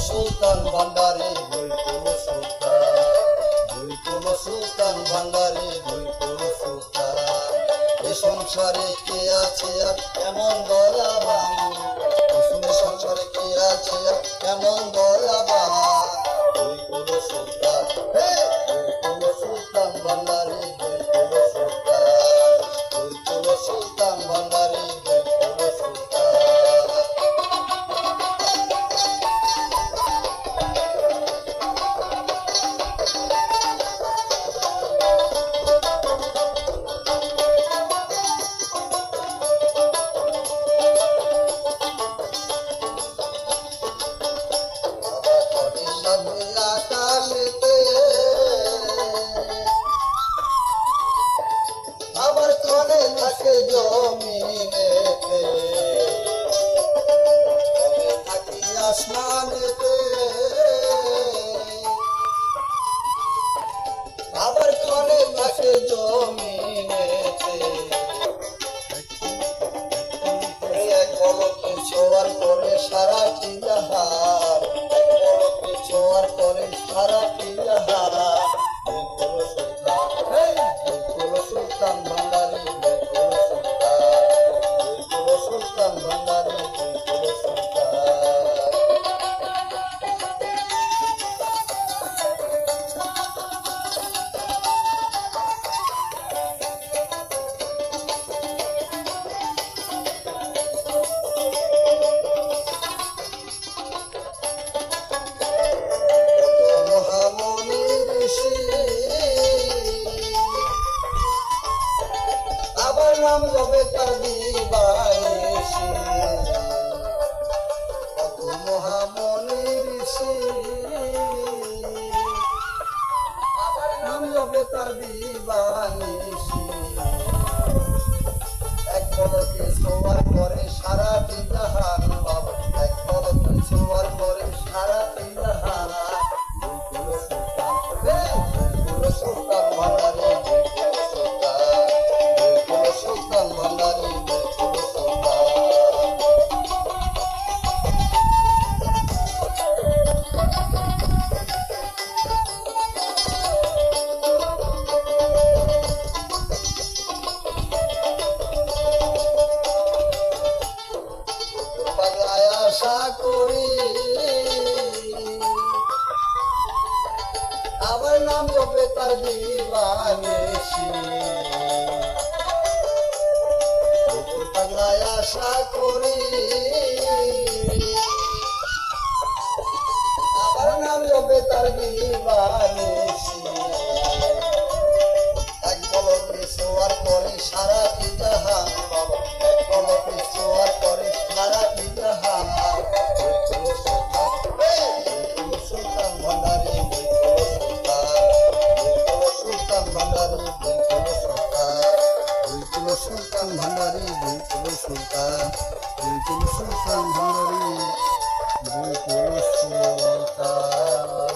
সুলতান ভান্ডারে বইপুর সুলতান ভান্ডারে বইপুর সুলতান। এ সংসারে কে আছে আর এমন দয়াবান, সংসারে কে আছে আর এমন দয়াবান। বইপুর সুলতান, বইপুর সুলতান ভান্ডারে বইপুর সুলতান, বইপুর সুলতান ভান্ডারে বইপুর সুলতান। আবার কনে থাকে জমিনেতে, কনে থাকি আসমানেতে। আবার কনে থাকে জমিনেতে, এক পলকে ছোঁয়ার পরে সারাটি জাহান, এক পলকে ছোঁয়ার পরে সারাটি জাহান। সুলতান ভান্ডারে বইপুর সুলতান, সুলতান ভান্ডারে বইপুর সুলতান। মহামনি ঋষি আবার নাম জবে তার দিবানিশি, কত মহামনি ঋষি আবার নাম জবে তার দিবানিশি। এক পলকে ছোঁয়ার পরে সারাটি জাহান, বাবা এক পলকে ছোঁয়ার পরে সারাটি জাহান। বইপুর সুলতান, বইপুর সুলতান ভান্ডারে বইপুর সুলতান, বইপুর সুলতান ভান্ডারে বইপুর সুলতান। পাগলায় আশা করি আবার নাম জপে তার দিবানিশি। পাগলায় আশা করি আবার নাম জপে তার দিবানিশি। এক পলকে ছোঁয়ার পরে সারাটি জাহান, বাবা এক পলকে ছোঁয়ার পরে সারাটি জাহান। বইপুর সুলতান, বইপুর সুলতান ভান্ডারে বইপুর সুলতান, বইপুর সুলতান ভান্ডারে বইপুর সুলতান, বইপুর সুলতান ভান্ডারে বইপুর সুলতান, বইপুর সুলতান ভান্ডারে বইপুর সুলতান।